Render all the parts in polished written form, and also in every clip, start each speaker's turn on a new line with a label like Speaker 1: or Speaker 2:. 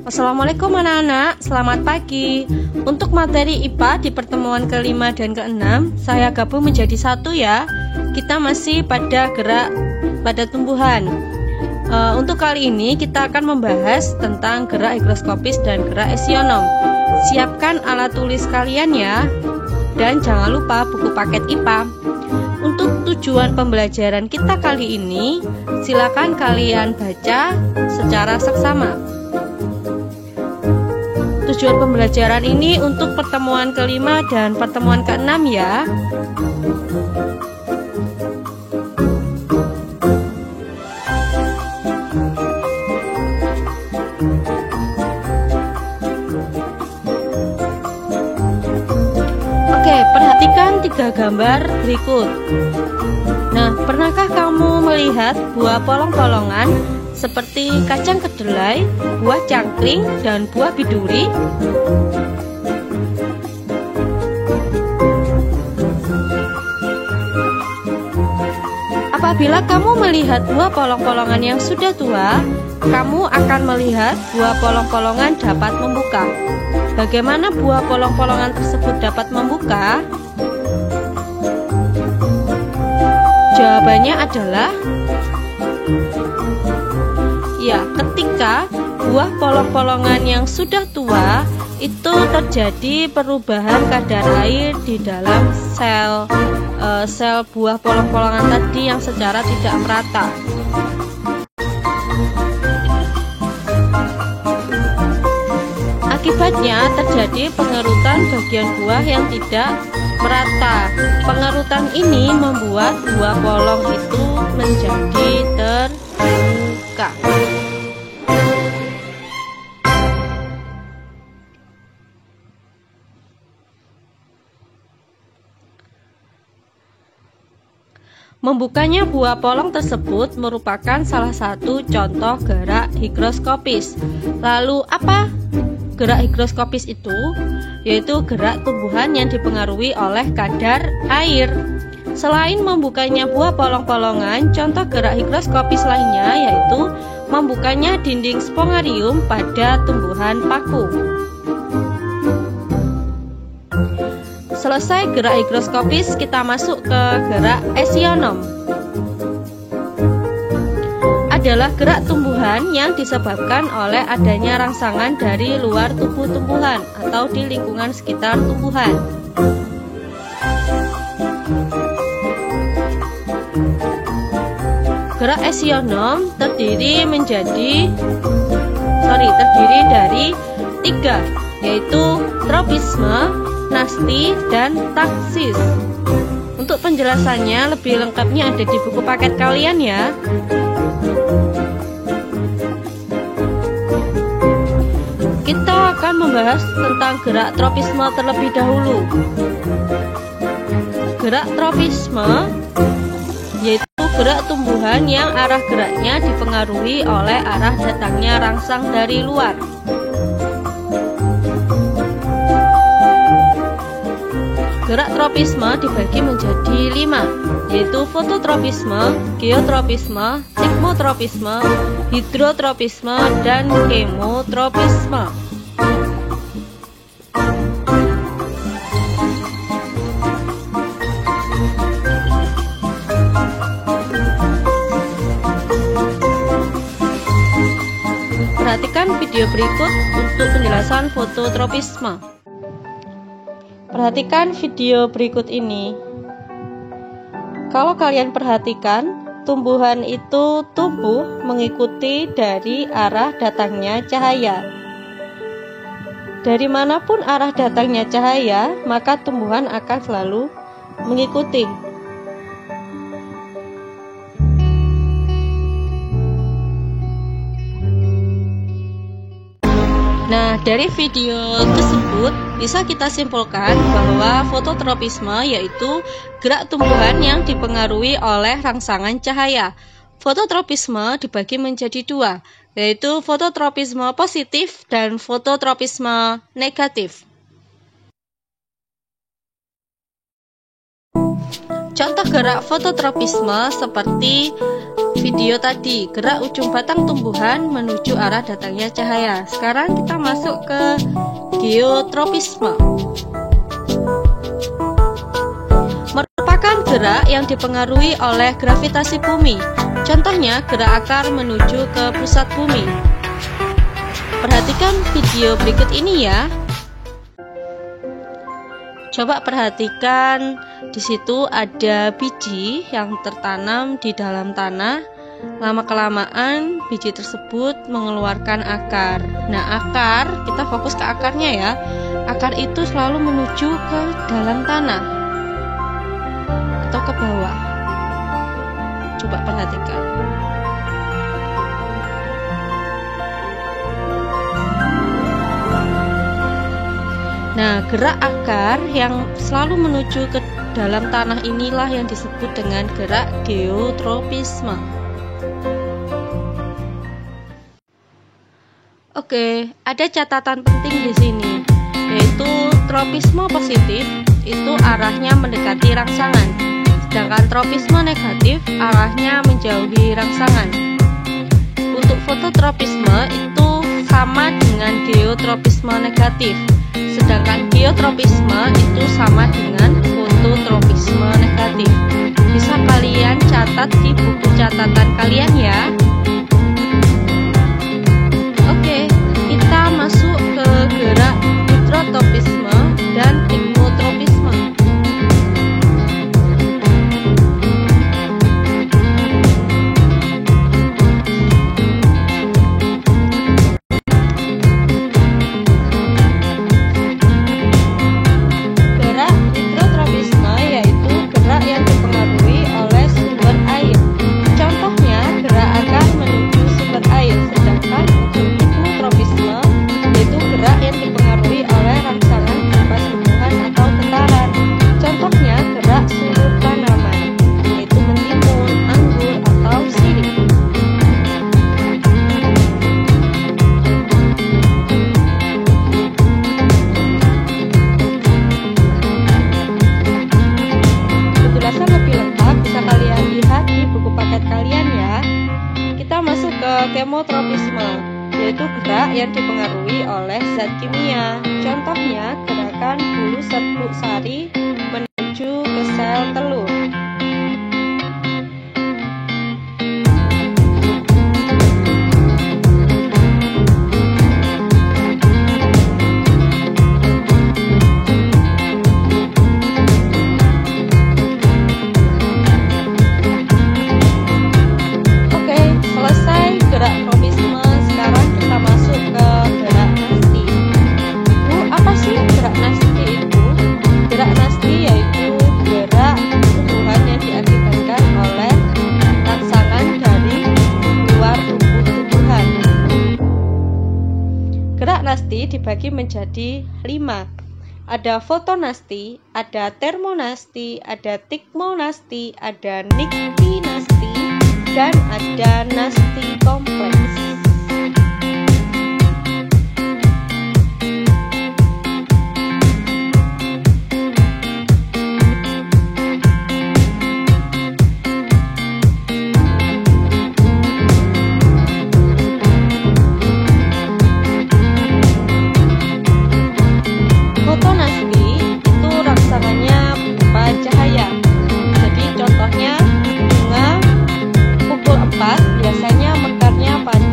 Speaker 1: Assalamualaikum anak-anak, selamat pagi. Untuk materi IPA di pertemuan kelima dan keenam, saya gabung menjadi satu ya. Kita masih pada gerak pada tumbuhan. Untuk kali ini kita akan membahas tentang gerak higroskopis dan gerak esionom. Siapkan alat tulis kalian ya. Dan jangan lupa buku paket IPA. Untuk tujuan pembelajaran kita kali ini, silakan kalian baca secara seksama. Tujuan pembelajaran ini untuk pertemuan kelima dan pertemuan keenam ya. Oke, perhatikan 3 gambar berikut. Nah, pernahkah kamu melihat buah polong-polongan seperti kacang kedelai, buah cangkring, dan buah biduri? Apabila kamu melihat buah polong-polongan yang sudah tua, kamu akan melihat buah polong-polongan dapat membuka. Bagaimana buah polong-polongan tersebut dapat membuka? Jawabannya adalah ya, ketika buah polong-polongan yang sudah tua itu terjadi perubahan kadar air di dalam sel buah polong-polongan tadi yang secara tidak merata. Akibatnya terjadi pengerutan bagian buah yang tidak merata. Pengerutan ini membuat buah polong itu menjadi terbuka. Membukanya buah polong tersebut merupakan salah satu contoh gerak higroskopis. Lalu apa gerak higroskopis itu? Yaitu gerak tumbuhan yang dipengaruhi oleh kadar air. Selain membukanya buah polong-polongan, contoh gerak higroskopis lainnya yaitu membukanya dinding spongarium pada tumbuhan paku. Selesai gerak higroskopis, kita masuk ke gerak esionom. Adalah gerak tumbuhan yang disebabkan oleh adanya rangsangan dari luar tubuh tumbuhan atau di lingkungan sekitar tumbuhan. Gerak esionom terdiri dari 3, yaitu tropisme, nasti, dan taksis. Untuk penjelasannya lebih lengkapnya ada di buku paket kalian ya. Kita akan membahas tentang gerak tropisme terlebih dahulu. Gerak tropisme yaitu gerak tumbuhan yang arah geraknya dipengaruhi oleh arah datangnya rangsang dari luar. Gerak tropisme dibagi menjadi 5, yaitu fototropisme, geotropisme, sigmotropisme, hidrotropisme, dan kemotropisme. Perhatikan video berikut untuk penjelasan fototropisme. Perhatikan video berikut ini. Kalau kalian perhatikan, tumbuhan itu tumbuh mengikuti dari arah datangnya cahaya. Dari manapun arah datangnya cahaya, maka tumbuhan akan selalu mengikuti. Nah, dari video tersebut bisa kita simpulkan bahwa fototropisme yaitu gerak tumbuhan yang dipengaruhi oleh rangsangan cahaya. Fototropisme dibagi menjadi 2, yaitu fototropisme positif dan fototropisme negatif. Contoh gerak fototropisme seperti video tadi, gerak ujung batang tumbuhan menuju arah datangnya cahaya. Sekarang kita masuk ke geotropisme. Merupakan gerak yang dipengaruhi oleh gravitasi bumi. Contohnya gerak akar menuju ke pusat bumi. Perhatikan video berikut ini ya. Coba perhatikan, di situ ada biji yang tertanam di dalam tanah. Lama-kelamaan biji tersebut mengeluarkan akar. Nah, akar, kita fokus ke akarnya ya. Akar itu selalu menuju ke dalam tanah atau ke bawah. Coba perhatikan. Nah, gerak akar yang selalu menuju ke dalam tanah inilah yang disebut dengan gerak geotropisme. Oke, ada catatan penting di sini, yaitu tropisme positif itu arahnya mendekati rangsangan, sedangkan tropisme negatif arahnya menjauhi rangsangan. Untuk fototropisme itu sama dengan geotropisme negatif, sedangkan geotropisme itu sama dengan fototropisme negatif. Bisa kalian catat di buku catatan kalian ya. Oke, kita masuk ke gerak hidrotropisme dan tigmotropisme. Kemotropisme, yaitu gerak yang dipengaruhi oleh zat kimia. Contohnya gerakan bulu serbuk sari menuju ke sel telur. Gerak nasti dibagi menjadi 5. Ada fotonasti, ada termonasti, ada tigmonasti, ada niktinasti, dan ada nasti kompleks. Biasanya mekarnya pada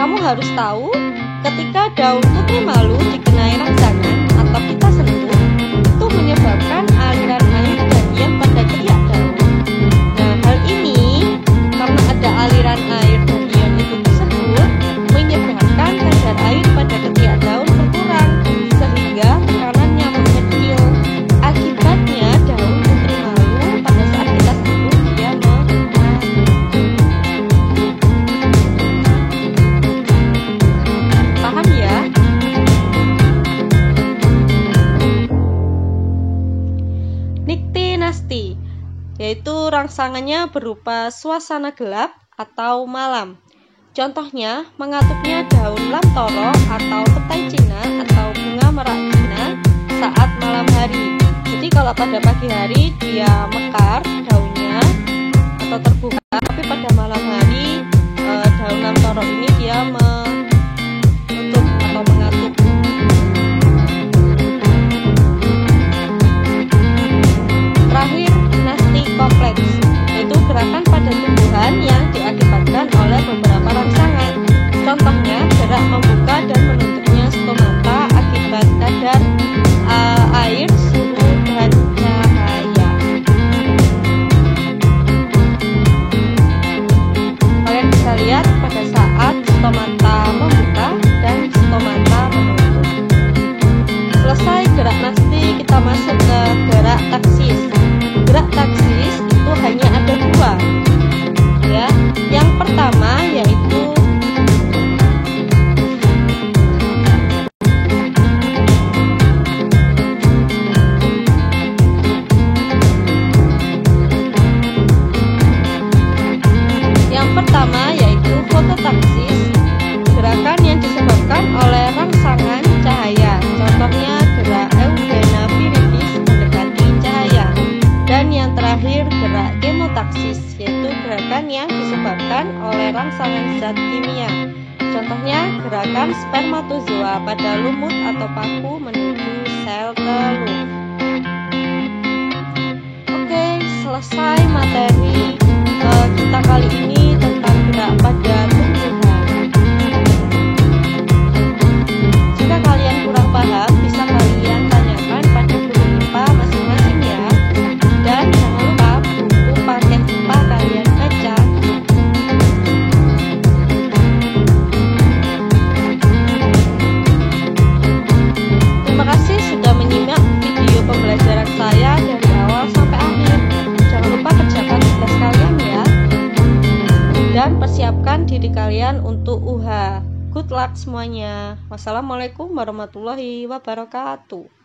Speaker 1: Kamu harus tahu, ketika daun putri malu dikenai rangsangan atau kita sentuh, itu menyebabkan aliran air bagian pada ketiak daun. Nah, hal ini karena ada aliran air bagian itu tersebut menyebabkan kadar air pada ketiak daun berkurang sehingga tekanannya mengecil. Akibatnya daun putri malu pada saat kita sentuh dia mengenai. Paham ya? Niktinasti, yaitu rangsangannya berupa suasana gelap atau malam. Contohnya, mengatupnya daun lamtoro atau petai Cina atau bunga merak Cina saat malam hari. Jadi kalau pada pagi hari dia mekar daunnya atau terbuka, tapi pada malam hari daun lamtoro ini dia menutup atau mengatup. Terakhir, nasti kompleks, yaitu gerakan pada tumbuhan yang diakibatkan oleh beberapa rangsangan. Contohnya, gerak membuka dan menutupnya stomata akibat kadar air, suhu, dan cahaya. Kalian bisa lihat pada saat stomata membuka dan stomata menutup. Selesai gerak nasti, kita masuk ke gerak taksis. Gerak taksis itu hanya ada dua, ya. Yang pertama yaitu fototaksis, gerakan yang disebabkan oleh rangsangan cahaya. Contohnya gerak Eugenia viridis mendekati cahaya. Dan yang terakhir gerak kemotaksis, yaitu gerakan yang disebabkan oleh rangsangan zat kimia. Contohnya gerakan spermatozoa pada lumut atau paku menuju sel telur. Oke, selesai materi kita kali ini tentang gerak pada tumbuhan. Jika kalian kurang paham, bisa kalian tanyakan pada guru IPA masing-masing ya. Dan jangan lupa buku paket IPA kalian baca. Terima kasih sudah menyimak video pembelajaran saya dari awal sampai akhir. Jangan lupa kerjakan tugas kalian ya. Dan persiapkan diri kalian untuk UH. Good luck semuanya. Wassalamualaikum warahmatullahi wabarakatuh.